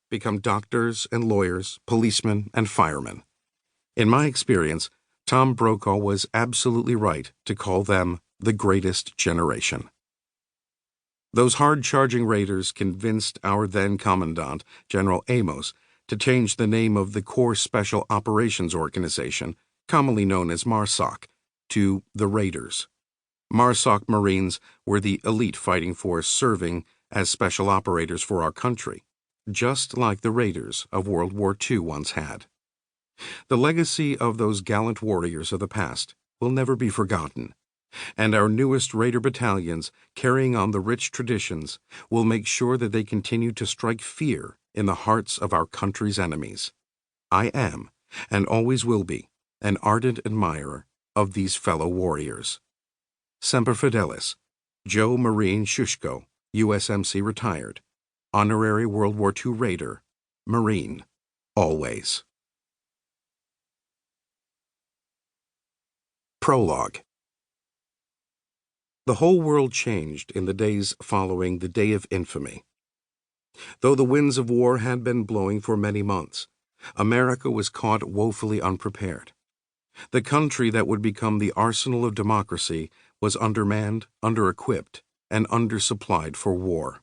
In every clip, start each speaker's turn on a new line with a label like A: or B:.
A: become doctors and lawyers, policemen and firemen. In my experience, Tom Brokaw was absolutely right to call them the greatest generation. Those hard-charging raiders convinced our then-commandant, General Amos, to change the name of the Corps Special Operations Organization, commonly known as MARSOC, to the Raiders. MARSOC Marines were the elite fighting force serving as special operators for our country, just like the Raiders of World War II once had. The legacy of those gallant warriors of the past will never be forgotten, and our newest Raider battalions, carrying on the rich traditions, will make sure that they continue to strike fear in the hearts of our country's enemies. I am, and always will be, an ardent admirer of these fellow warriors. Semper Fidelis, Joe Marine Shushko, USMC retired, Honorary World War II Raider, Marine, always. Prologue. The whole world changed in the days following the Day of Infamy. Though the winds of war had been blowing for many months, America was caught woefully unprepared. The country that would become the arsenal of democracy was undermanned, under-equipped, and undersupplied for war.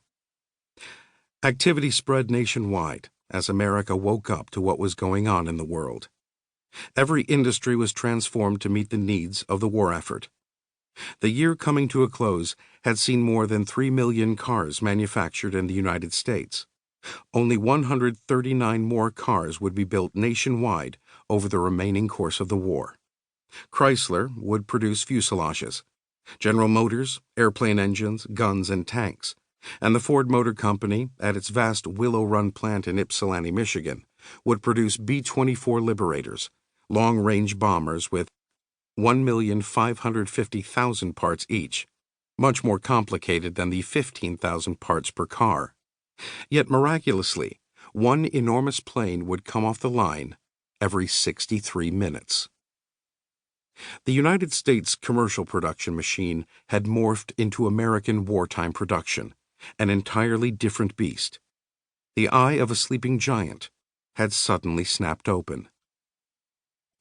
A: Activity spread nationwide as America woke up to what was going on in the world. Every industry was transformed to meet the needs of the war effort. The year coming to a close had seen more than 3 million cars manufactured in the United States. Only 139 more cars would be built nationwide over the remaining course of the war. Chrysler would produce fuselages, General Motors, airplane engines, guns, and tanks, and the Ford Motor Company, at its vast Willow Run plant in Ypsilanti, Michigan, would produce B-24 Liberators, long-range bombers with 1,550,000 parts each, much more complicated than the 15,000 parts per car. Yet miraculously, one enormous plane would come off the line every 63 minutes. The United States commercial production machine had morphed into American wartime production, an entirely different beast. The eye of a sleeping giant had suddenly snapped open.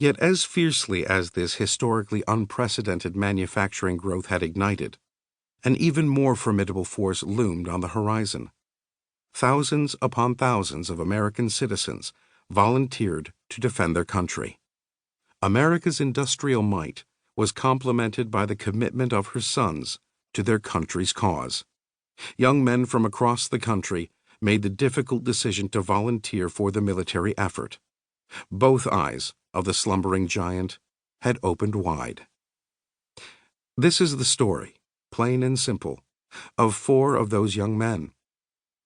A: Yet as fiercely as this historically unprecedented manufacturing growth had ignited, an even more formidable force loomed on the horizon. Thousands upon thousands of American citizens volunteered to defend their country. America's industrial might was complemented by the commitment of her sons to their country's cause. Young men from across the country made the difficult decision to volunteer for the military effort. Both eyes of the slumbering giant had opened wide. This is the story, plain and simple, of 4 of those young men.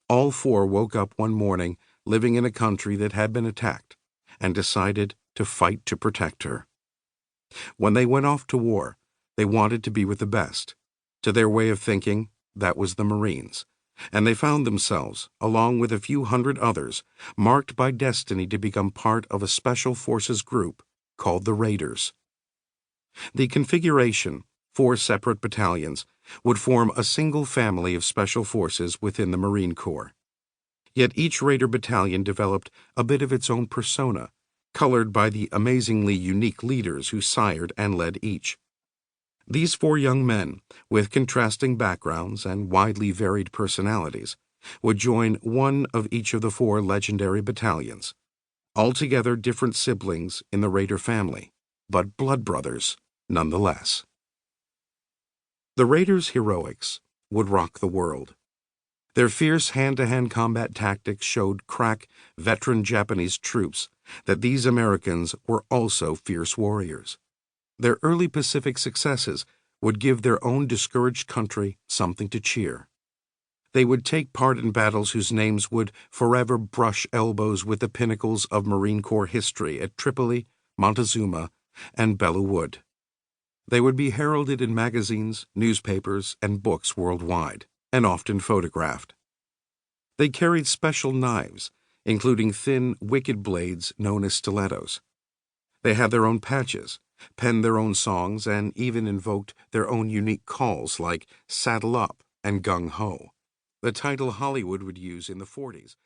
A: All 4 woke up one morning living in a country that had been attacked and decided to fight to protect her. When they went off to war, they wanted to be with the best. To their way of thinking, that was the Marines, and they found themselves, along with a few hundred others, marked by destiny to become part of a special forces group called the Raiders. The configuration, 4 separate battalions, would form a single family of special forces within the Marine Corps. Yet each Raider battalion developed a bit of its own persona, colored by the amazingly unique leaders who sired and led each. These 4 young men, with contrasting backgrounds and widely varied personalities, would join one of each of the 4 legendary battalions, altogether different siblings in the Raider family, but blood brothers nonetheless. The Raiders' heroics would rock the world. Their fierce hand-to-hand combat tactics showed crack, veteran Japanese troops that these Americans were also fierce warriors. Their early Pacific successes would give their own discouraged country something to cheer. They would take part in battles whose names would forever brush elbows with the pinnacles of Marine Corps history at Tripoli, Montezuma, and Belleau Wood. They would be heralded in magazines, newspapers, and books worldwide, and often photographed. They carried special knives, including thin, wicked blades known as stilettos. They had their own patches, penned their own songs, and even invoked their own unique calls like Saddle Up and Gung Ho, the title Hollywood would use in the 40s.